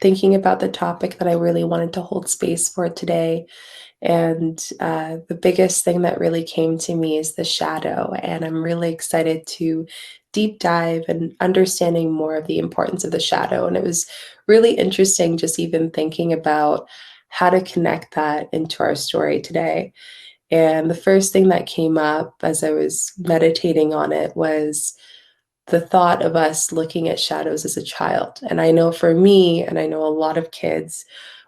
thinking about the topic that I really wanted to hold space for today. And the biggest thing that really came to me is the shadow. And I'm really excited to deep dive and understanding more of the importance of the shadow. And it was really interesting just even thinking about how to connect that into our story today. And the first thing that came up as I was meditating on it was the thought of us looking at shadows as a child. And I know for me, and I know a lot of kids,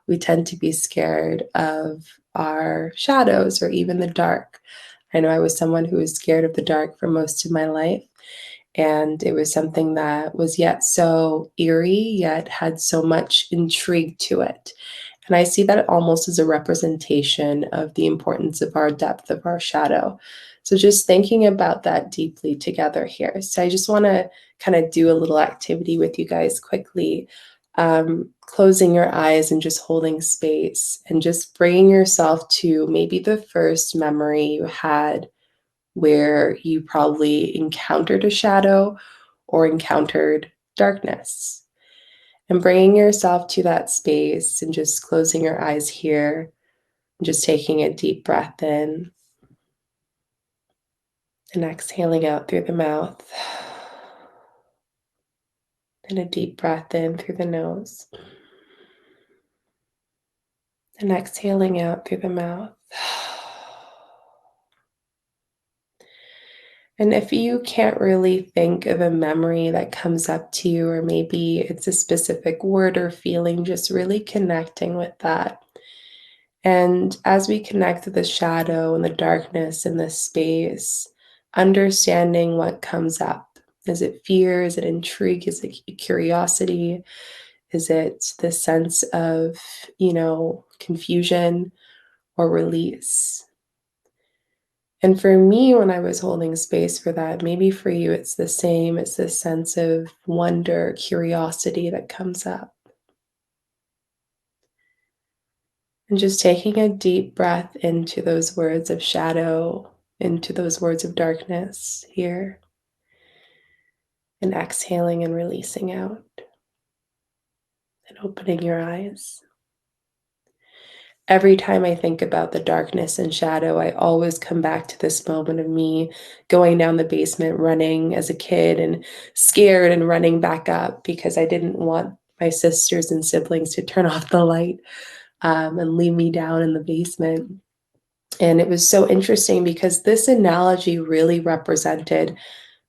we tend to be scared of our shadows or even the dark. I know I was someone who was scared of the dark for most of my life. And it was something that was yet so eerie, yet had so much intrigue to it. And I see that almost as a representation of the importance of our depth of our shadow. So just thinking about that deeply together here. So I just want to kind of do a little activity with you guys quickly. Closing your eyes and just holding space and just bringing yourself to maybe the first memory you had where you probably encountered a shadow or encountered darkness. And bringing yourself to that space and just closing your eyes here, and just taking a deep breath in and exhaling out through the mouth, and a deep breath in through the nose, and exhaling out through the mouth. And if you can't really think of a memory that comes up to you, or maybe it's a specific word or feeling, just really connecting with that. And as we connect to the shadow and the darkness in this space, understanding what comes up. Is it fear? Is it intrigue? Is it curiosity? Is it the sense of, confusion or release? And for me, when I was holding space for that, maybe for you, it's the same. It's this sense of wonder, curiosity that comes up. And just taking a deep breath into those words of shadow, into those words of darkness here, and exhaling and releasing out, and opening your eyes. Every time I think about the darkness and shadow, I always come back to this moment of me going down the basement, running as a kid, and scared and running back up because I didn't want my sisters and siblings to turn off the light and leave me down in the basement. And it was so interesting because this analogy really represented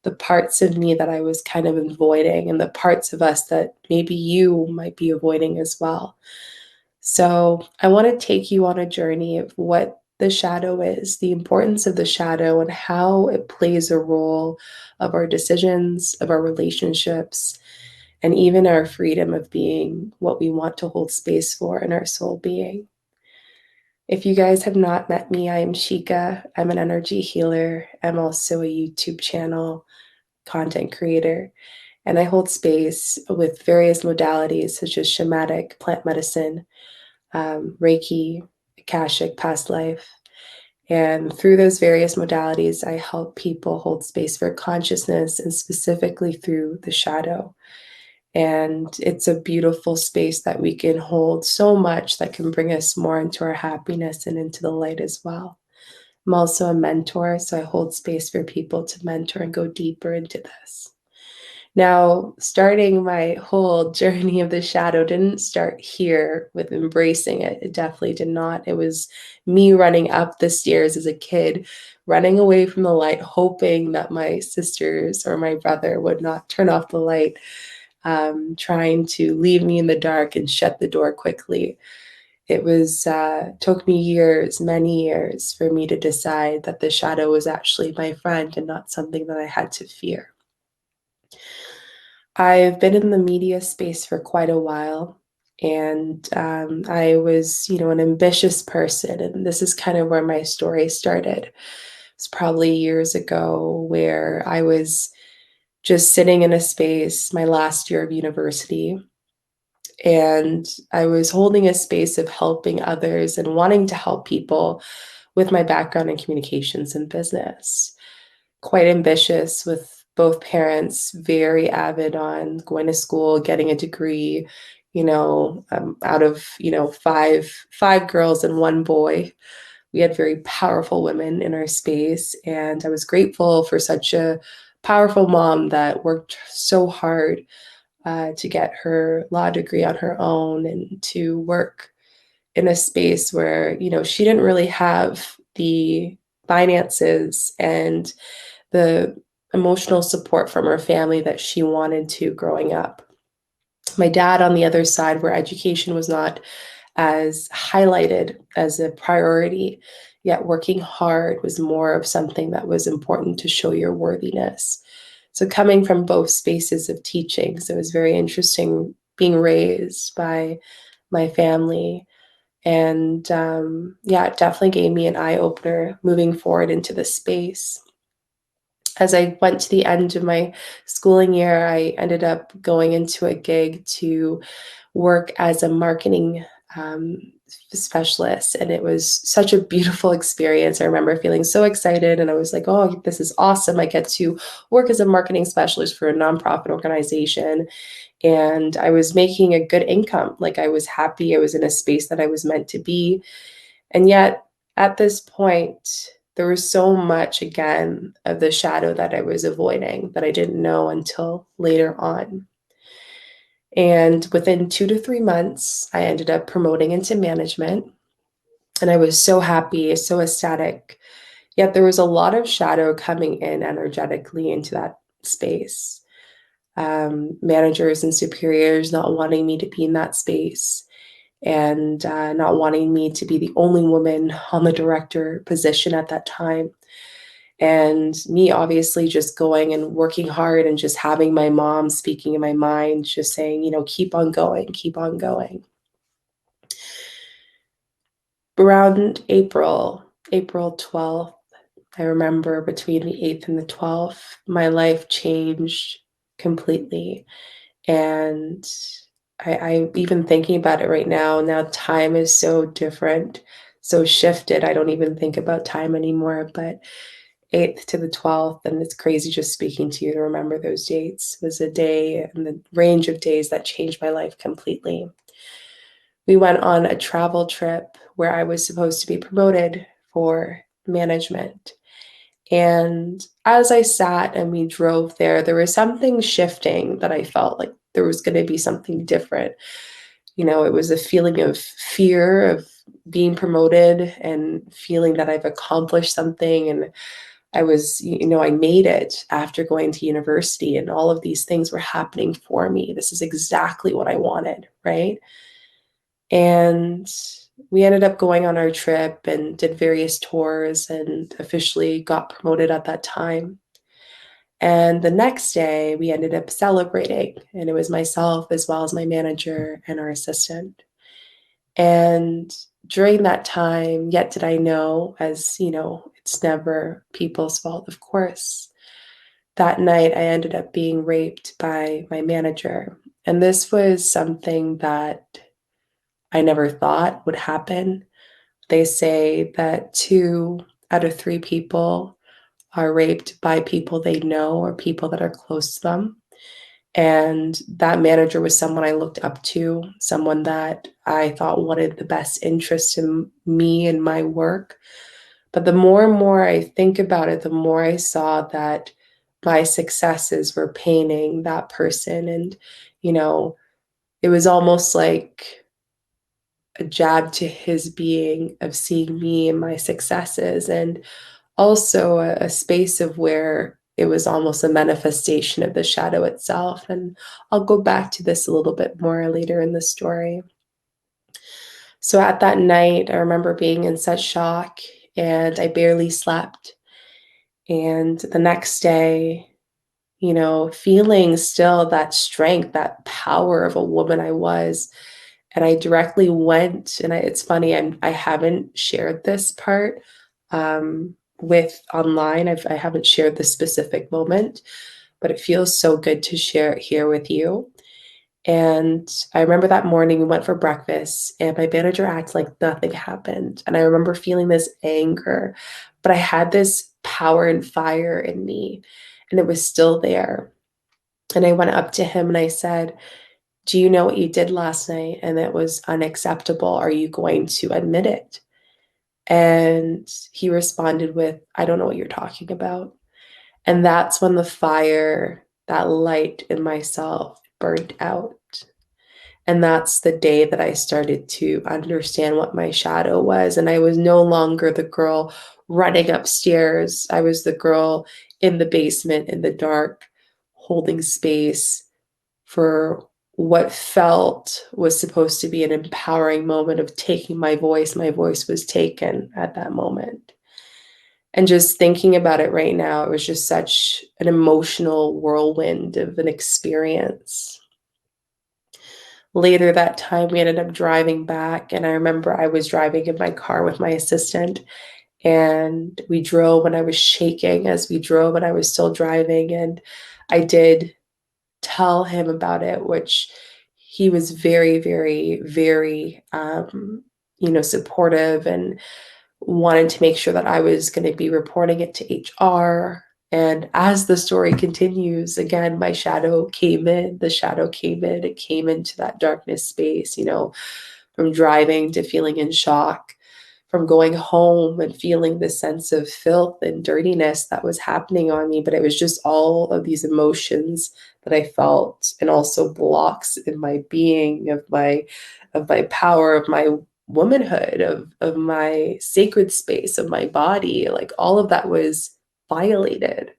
the parts of me that I was kind of avoiding and the parts of us that maybe you might be avoiding as well. So I want to take you on a journey of what the shadow is, the importance of the shadow, and how it plays a role of our decisions, of our relationships, and even our freedom of being what we want to hold space for in our soul being. If you guys have not met me, I am Shika. I'm an energy healer. I'm also a YouTube channel content creator, and I hold space with various modalities such as shamanic, plant medicine, Reiki, Akashic, past life. And through those various modalities, I help people hold space for consciousness and specifically through the shadow. And it's a beautiful space that we can hold so much that can bring us more into our happiness and into the light as well. I'm also a mentor, so I hold space for people to mentor and go deeper into this. Now, starting my whole journey of the shadow didn't start here with embracing it. It definitely did not. It was me running up the stairs as a kid, running away from the light, hoping that my sisters or my brother would not turn off the light, trying to leave me in the dark and shut the door quickly. It was took me years, many years, for me to decide that the shadow was actually my friend and not something that I had to fear. I've been in the media space for quite a while, and I was, an ambitious person, and this is kind of where my story started. It's probably years ago where I was just sitting in a space, my last year of university, and I was holding a space of helping others and wanting to help people with my background in communications and business. Quite ambitious with both parents, very avid on going to school, getting a degree, out of, five girls and one boy. We had very powerful women in our space, and I was grateful for such a powerful mom that worked so hard to get her law degree on her own and to work in a space where, she didn't really have the finances and the emotional support from her family that she wanted to growing up. My dad, on the other side, where education was not as highlighted as a priority, yet working hard was more of something that was important to show your worthiness. So, coming from both spaces of teaching, so it was very interesting being raised by my family. And yeah, it definitely gave me an eye opener moving forward into the space. As I went to the end of my schooling year, I ended up going into a gig to work as a marketing um, specialist. And it was such a beautiful experience. I remember feeling so excited, and I was like, oh, this is awesome. I get to work as a marketing specialist for a nonprofit organization. And I was making a good income. Like, I was happy. I was in a space that I was meant to be. And yet, at this point, there was so much again of the shadow that I was avoiding that I didn't know until later on. And within 2 to 3 months, I ended up promoting into management. And I was so happy, so ecstatic. Yet there was a lot of shadow coming in energetically into that space. Managers and superiors not wanting me to be in that space, and not wanting me to be the only woman on the director position at that time. And me obviously just going and working hard and just having my mom speaking in my mind, just saying, keep on going, keep on going. Around April 12th, I remember between the 8th and the 12th, my life changed completely. And I even thinking about it right now, time is so different, so shifted. I don't even think about time anymore. But 8th to the 12th, and it's crazy just speaking to you to remember those dates, was a day and the range of days that changed my life completely. We went on a travel trip where I was supposed to be promoted for management. And as I sat and we drove there was something shifting that I felt like there was going to be something different. It was a feeling of fear of being promoted and feeling that I've accomplished something. And I made it after going to university, and all of these things were happening for me. This is exactly what I wanted, right? And we ended up going on our trip and did various tours and officially got promoted at that time. And the next day, we ended up celebrating, and it was myself as well as my manager and our assistant. And during that time, yet did I know, as it's never people's fault, of course. That night, I ended up being raped by my manager. And this was something that I never thought would happen. They say that 2 out of 3 people are raped by people they know or people that are close to them. And that manager was someone I looked up to, someone that I thought wanted the best interest in me and my work. But the more and more I think about it, the more I saw that my successes were paining that person. And, you know, it was almost like a jab to his being of seeing me and my successes, and also a space of where it was almost a manifestation of the shadow itself. And I'll go back to this a little bit more later in the story. So at that night, I remember being in such shock, and I barely slept. And the next day, feeling still that strength, that power of a woman I was. And I directly went, and it's funny, I haven't shared this part with online. I haven't shared this specific moment, but it feels so good to share it here with you. And I remember that morning we went for breakfast, and my manager acted like nothing happened. And I remember feeling this anger, but I had this power and fire in me, and it was still there. And I went up to him and I said, Do you know what you did last night and it was unacceptable? Are you going to admit it? And he responded with, I don't know what you're talking about. And that's when the fire, that light in myself burnt out. And that's the day that I started to understand what my shadow was. And I was no longer the girl running upstairs. I was the girl in the basement in the dark, holding space for what felt was supposed to be an empowering moment of taking my voice. My voice was taken at that moment. And just thinking about it right now, it was just such an emotional whirlwind of an experience. Later that time, we ended up driving back, and I remember I was driving in my car with my assistant, and we drove and I was shaking as we drove, and I was still driving. And I did tell him about it, which he was very, very, very, supportive and wanted to make sure that I was going to be reporting it to HR. And as the story continues, again, my shadow came in, the shadow came in, it came into that darkness space, from driving to feeling in shock, from going home and feeling this sense of filth and dirtiness that was happening on me. But it was just all of these emotions that I felt, and also blocks in my being of my power, of my womanhood, of my sacred space, of my body. Like all of that was violated.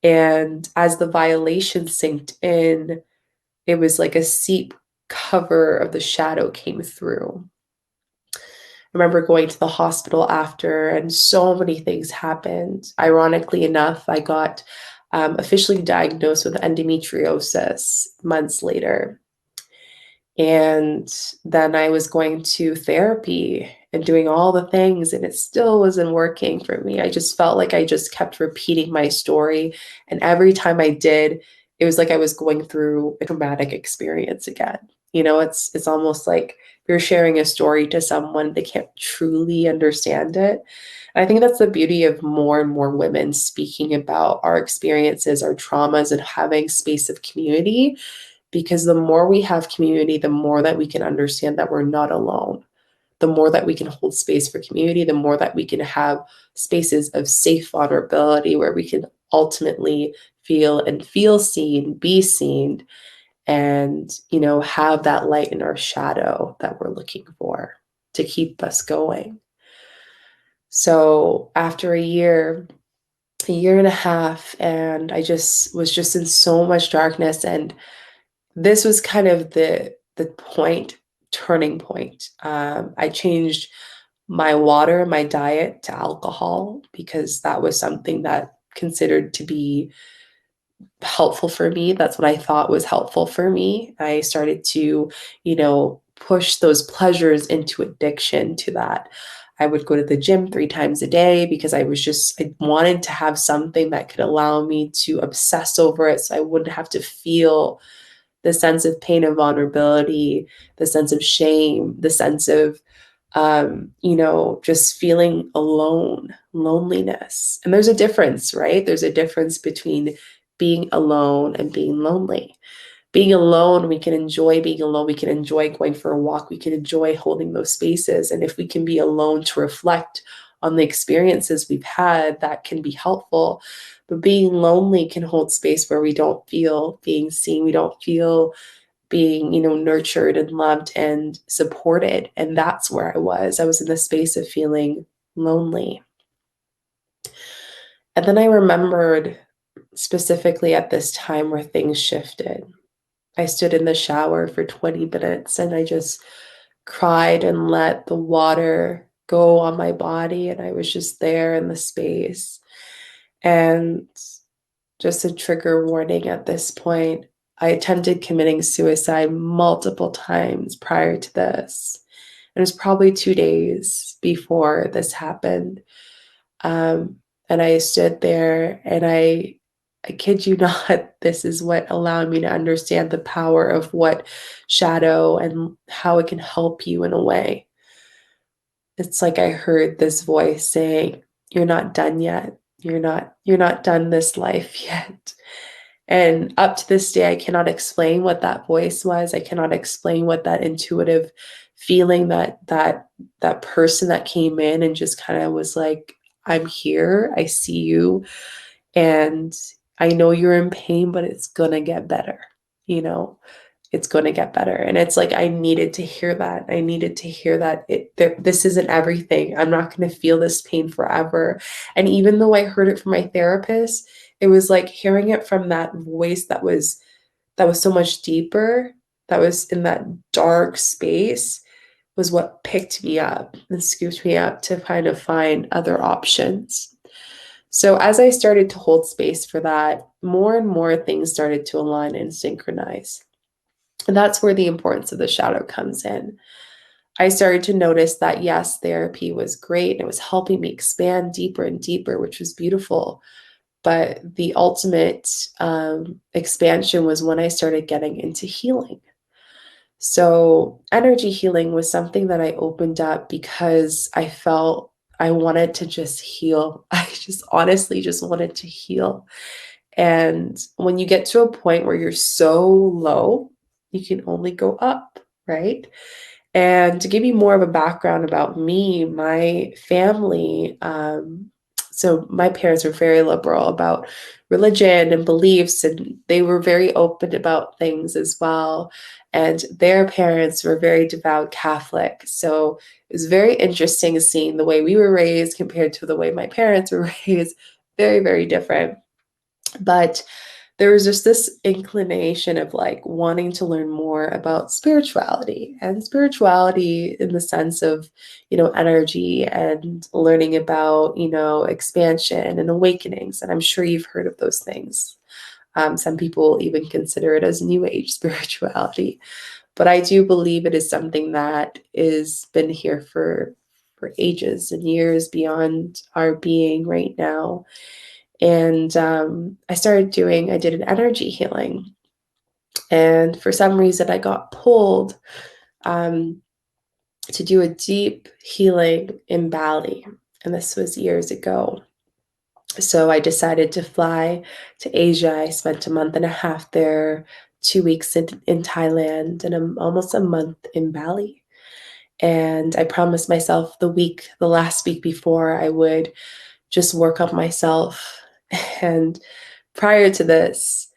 And as the violation sinked in, it was like a seep cover of the shadow came through. I remember going to the hospital after, and so many things happened. Ironically enough, I got officially diagnosed with endometriosis months later. And then I was going to therapy and doing all the things, and it still wasn't working for me. I just felt like I just kept repeating my story. And every time I did, it was like I was going through a traumatic experience again. It's almost like you're sharing a story to someone, they can't truly understand it. And I think that's the beauty of more and more women speaking about our experiences, our traumas, and having space of community, because the more we have community, the more that we can understand that we're not alone. The more that we can hold space for community, the more that we can have spaces of safe vulnerability where we can ultimately feel seen, be seen, and, have that light in our shadow that we're looking for to keep us going. So after a year and a half, and I just was just in so much darkness. And this was kind of the point, turning point. I changed my water, my diet to alcohol, because that was something that considered to be helpful for me. That's what I thought was helpful for me. I started to, push those pleasures into addiction to that. I would go to the gym 3 times a day because I wanted to have something that could allow me to obsess over it so I wouldn't have to feel the sense of pain and vulnerability, the sense of shame, the sense of, just feeling alone, loneliness. And there's a difference, right? There's a difference between being alone and being lonely. Being alone, we can enjoy being alone. We can enjoy going for a walk. We can enjoy holding those spaces. And if we can be alone to reflect on the experiences we've had, that can be helpful. But being lonely can hold space where we don't feel being seen. We don't feel being, nurtured and loved and supported. And that's where I was. I was in the space of feeling lonely. And then I remembered specifically at this time where things shifted. I stood in the shower for 20 minutes and I just cried and let the water go on my body. And I was just there in the space. And just a trigger warning at this point, I attempted committing suicide multiple times prior to this. It was probably 2 days before this happened. Um, and I stood there and I kid you not, this is what allowed me to understand the power of what shadow and how it can help you in a way. It's like I heard this voice saying, "You're not done yet. You're not done this life yet." And up to this day, I cannot explain what that voice was. I cannot explain what that intuitive feeling, that person that came in and just kind of was like, I'm here, I see you, and I know you're in pain, but it's gonna get better, you know? It's gonna get better. And it's like I needed to hear that. I needed to hear that this isn't everything. I'm not gonna feel this pain forever. And even though I heard it from my therapist, it was like hearing it from that voice that was so much deeper, that was in that dark space, was what picked me up and scooped me up to kind of find other options. So as I started to hold space for that, more and more things started to align and synchronize. And that's where the importance of the shadow comes in. I started to notice that, yes, therapy was great and it was helping me expand deeper and deeper, which was beautiful. But the ultimate expansion was when I started getting into healing. So, energy healing was something that I opened up because I felt I wanted to just heal. I just honestly just wanted to heal. And when you get to a point where you're so low, you can only go up, right? And to give you more of a background about me, my family, so my parents were very liberal about religion and beliefs, and they were very open about things as well. And their parents were very devout Catholic. So it was very interesting seeing the way we were raised compared to the way my parents were raised. Very, very different. But there was just this inclination of like wanting to learn more about spirituality, and spirituality in the sense of, energy, and learning about, expansion and awakenings. And I'm sure you've heard of those things. Some people even consider it as new age spirituality, but I do believe it is something that is been here for ages and years beyond our being right now. And I did an energy healing. And for some reason, I got pulled um, to do a deep healing in Bali. And this was years ago. So I decided to fly to Asia. I spent a month and a half there, 2 weeks in Thailand, and almost a month in Bali. And I promised myself the last week before, I would just work on myself. And prior to this,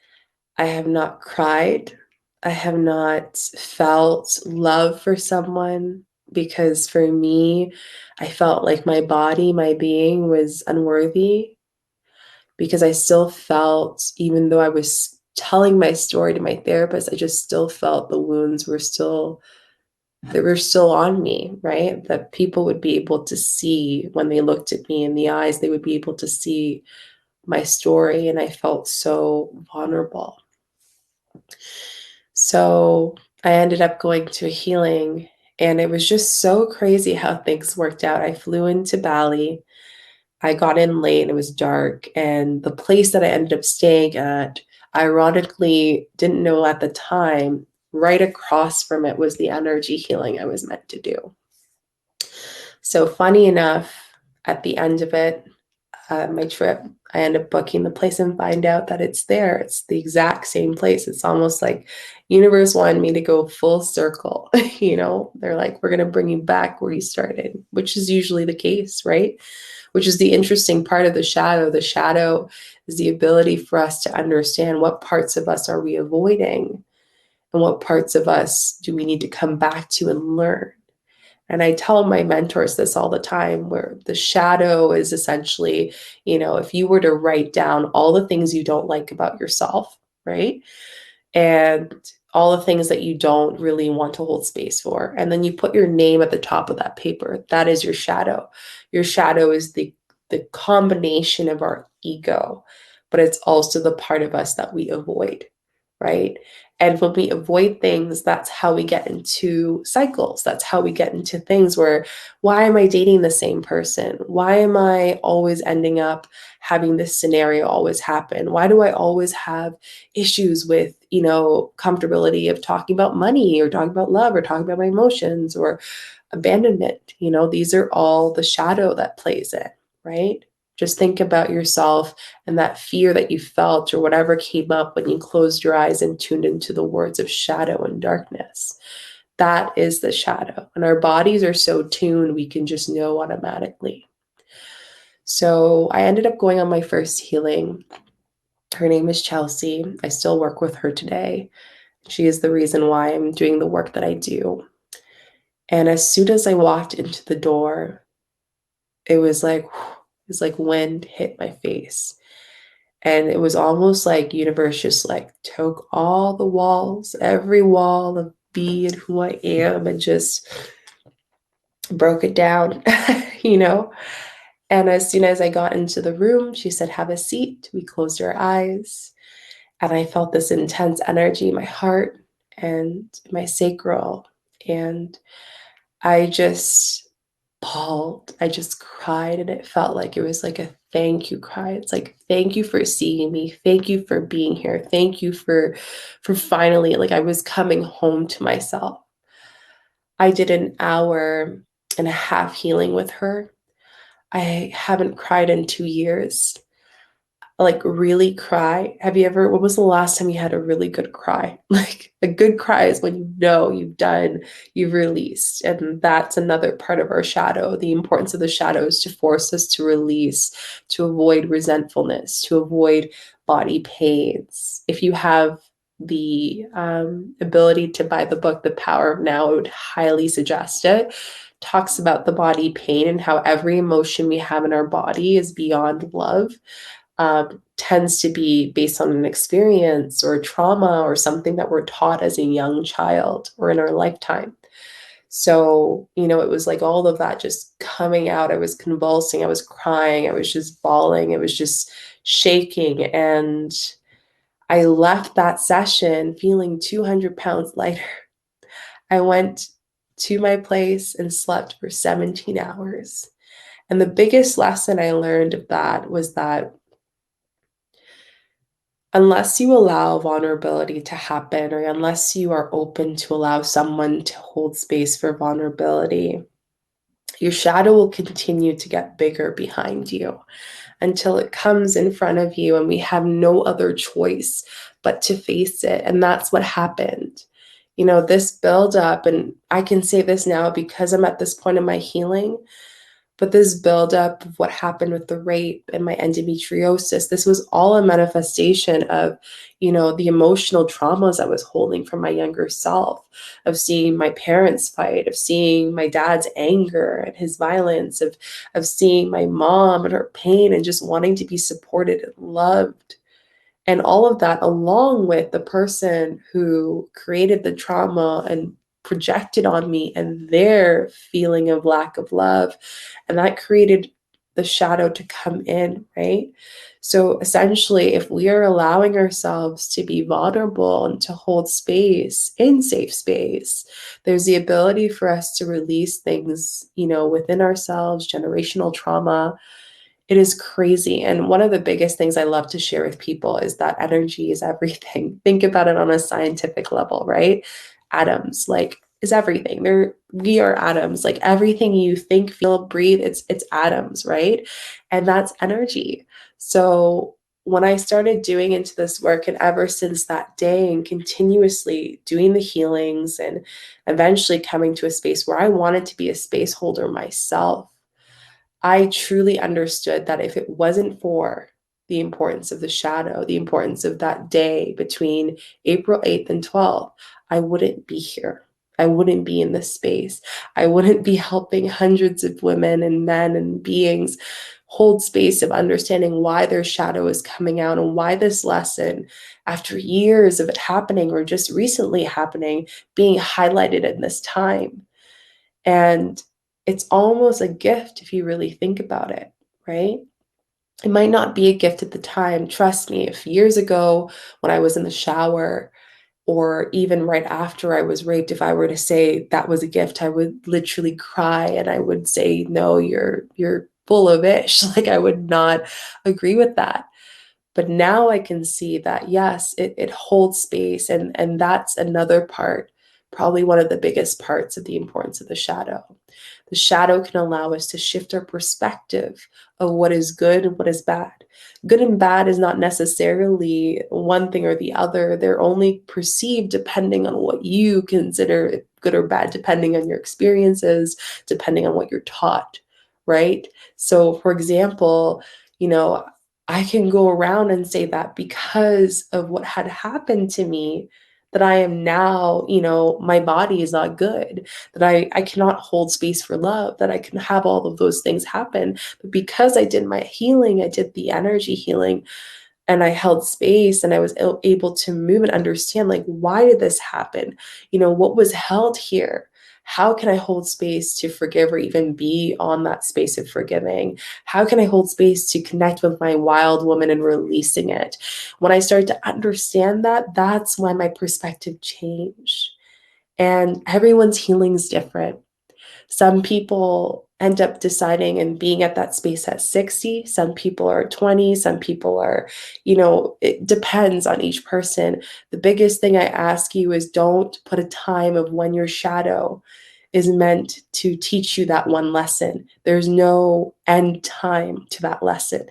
I have not cried. I have not felt love for someone, because for me, I felt like my body, my being was unworthy, because I still felt, even though I was telling my story to my therapist, I just still felt the wounds were still on me, right? That people would be able to see when they looked at me in the eyes, they would be able to see my story, and I felt so vulnerable. So I ended up going to a healing, and it was just so crazy how things worked out. I flew into Bali. I got in late and it was dark, and the place that I ended up staying at, ironically, didn't know at the time, right across from it was the energy healing I was meant to do. So funny enough, at the end of it, my trip, I end up booking the place and find out that it's there. It's the exact same place. It's almost like universe wanted me to go full circle. They're like, we're going to bring you back where you started, which is usually the case, right? Which is the interesting part of the shadow. The shadow is the ability for us to understand what parts of us are we avoiding, and what parts of us do we need to come back to and learn. And I tell my mentors this all the time, where the shadow is essentially, if you were to write down all the things you don't like about yourself, right? And all the things that you don't really want to hold space for. And then you put your name at the top of that paper. That is your shadow. Your shadow is the combination of our ego, but it's also the part of us that we avoid, right? And when we avoid things, that's how we get into cycles. That's how we get into things where, why am I dating the same person? Why am I always ending up having this scenario always happen? Why do I always have issues with, comfortability of talking about money, or talking about love, or talking about my emotions, or abandonment? These are all the shadow that plays in, right? Just think about yourself and that fear that you felt or whatever came up when you closed your eyes and tuned into the words of shadow and darkness. That is the shadow. And our bodies are so tuned, we can just know automatically. So I ended up going on my first healing. Her name is Chelsea. I still work with her today. She is the reason why I'm doing the work that I do. And as soon as I walked into the door, it was like, it was like wind hit my face. And it was almost like universe just like took all the walls, every wall of me and who I am, and just broke it down, you know? And as soon as I got into the room, she said, have a seat. We closed our eyes. And I felt this intense energy in my heart and my sacral. And I just bawled. I just cried. And it felt like it was like a thank you cry. It's like, thank you for seeing me. Thank you for being here. Thank you for finally, like I was coming home to myself. I did an hour and a half healing with her. I haven't cried in 2 years. Like really cry. Have you ever, when was the last time you had a really good cry? Like a good cry is when you know you've done, you've released. And that's another part of our shadow. The importance of the shadow is to force us to release, to avoid resentfulness, to avoid body pains. If you have the ability to buy the book, The Power of Now, I would highly suggest it. Talks about the body pain and how every emotion we have in our body is beyond love. Tends to be based on an experience or trauma or something that we're taught as a young child or in our lifetime. So, it was like all of that just coming out. I was convulsing, I was crying, I was just bawling, it was just shaking. And I left that session feeling 200 pounds lighter. I went to my place and slept for 17 hours. And the biggest lesson I learned of that was that unless you allow vulnerability to happen, or unless you are open to allow someone to hold space for vulnerability, your shadow will continue to get bigger behind you until it comes in front of you and we have no other choice but to face it. And that's what happened. This buildup, and I can say this now because I'm at this point in my healing. But this buildup of what happened with the rape and my endometriosis, this was all a manifestation of, the emotional traumas I was holding from my younger self, of seeing my parents fight, of seeing my dad's anger and his violence, of seeing my mom and her pain and just wanting to be supported and loved. And all of that, along with the person who created the trauma and projected on me and their feeling of lack of love. And that created the shadow to come in, right? So essentially, if we are allowing ourselves to be vulnerable and to hold space in safe space, there's the ability for us to release things, within ourselves, generational trauma. It is crazy. And one of the biggest things I love to share with people is that energy is everything. Think about it on a scientific level, right? Atoms, like, is everything. We are atoms. Like everything you think, feel, breathe, it's atoms, right? And that's energy. So when I started doing into this work, and ever since that day, and continuously doing the healings and eventually coming to a space where I wanted to be a space holder myself, I truly understood that if it wasn't for the importance of the shadow, the importance of that day between April 8th and 12th, I wouldn't be here. I wouldn't be in this space. I wouldn't be helping hundreds of women and men and beings hold space of understanding why their shadow is coming out and why this lesson, after years of it happening or just recently happening, being highlighted in this time. And it's almost a gift if you really think about it, right? It might not be a gift at the time. Trust me, if years ago when I was in the shower or even right after I was raped, if I were to say that was a gift, I would literally cry and I would say, no, you're full of ish. Like I would not agree with that. But now I can see that, yes, it holds space. And that's another part, probably one of the biggest parts of the importance of the shadow. The shadow can allow us to shift our perspective of what is good and what is bad. Good and bad is not necessarily one thing or the other. They're only perceived depending on what you consider good or bad, depending on your experiences, depending on what you're taught, right? So, for example, you know, I can go around and say that because of what had happened to me, that I am now, my body is not good, that I cannot hold space for love, that I can have all of those things happen. But because I did my healing, I did the energy healing, and I held space and I was able to move and understand, like, why did this happen? What was held here? How can I hold space to forgive or even be on that space of forgiving? How can I hold space to connect with my wild woman and releasing it? When I started to understand that, that's when my perspective changed. And everyone's healing is different. Some people end up deciding and being at that space at 60. Some people are 20. Some people are, it depends on each person. The biggest thing I ask you is don't put a time of when your shadow is meant to teach you that one lesson. There's no end time to that lesson.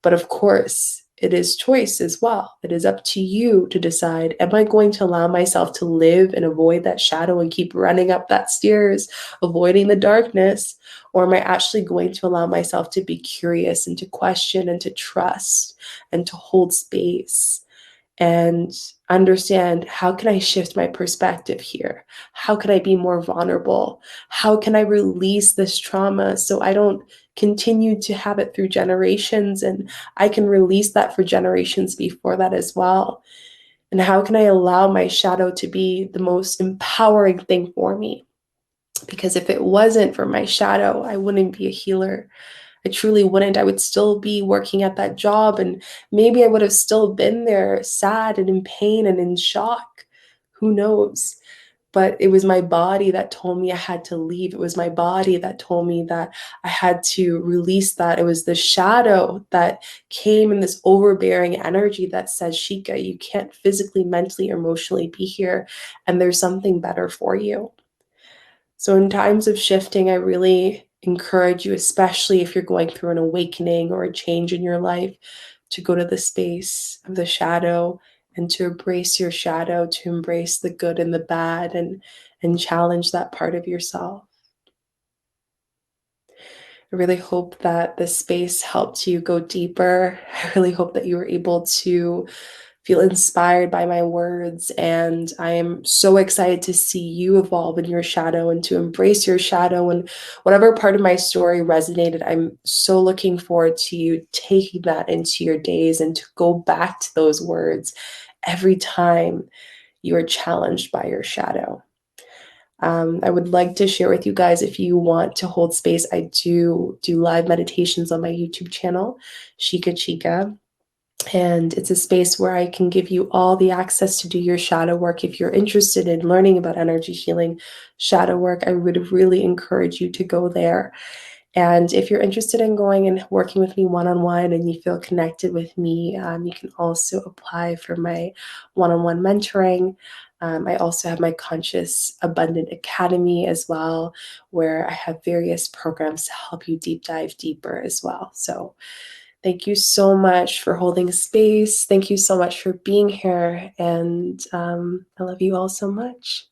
But of course, it is choice as well. It is up to you to decide, am I going to allow myself to live and avoid that shadow and keep running up that stairs, avoiding the darkness? Or am I actually going to allow myself to be curious and to question and to trust and to hold space and understand, how can I shift my perspective here? How can I be more vulnerable? How can I release this trauma so I don't continue to have it through generations, and I can release that for generations before that as well? And how can I allow my shadow to be the most empowering thing for me? Because if it wasn't for my shadow, I wouldn't be a healer. I truly wouldn't. I would still be working at that job, and maybe I would have still been there sad and in pain and in shock. Who knows? But it was my body that told me I had to leave. It was my body that told me that I had to release that. It was the shadow that came in this overbearing energy that says, Shika, you can't physically, mentally, or emotionally be here, and there's something better for you. So, in times of shifting, I really encourage you, especially if you're going through an awakening or a change in your life, to go to the space of the shadow and to embrace your shadow, to embrace the good and the bad, and challenge that part of yourself. I really hope that this space helped you go deeper. I really hope that you were able to feel inspired by my words. And I am so excited to see you evolve in your shadow and to embrace your shadow. And whatever part of my story resonated, I'm so looking forward to you taking that into your days and to go back to those words every time you are challenged by your shadow. I would like to share with you guys, if you want to hold space, I do live meditations on my YouTube channel, Shika Chika. And it's a space where I can give you all the access to do your shadow work. If you're interested in learning about energy healing, shadow work, I would really encourage you to go there. And if you're interested in going and working with me one-on-one and you feel connected with me, you can also apply for my one-on-one mentoring. I also have my Conscious Abundant Academy as well, where I have various programs to help you deep dive deeper as well. So thank you so much for holding space. Thank you so much for being here. And I love you all so much.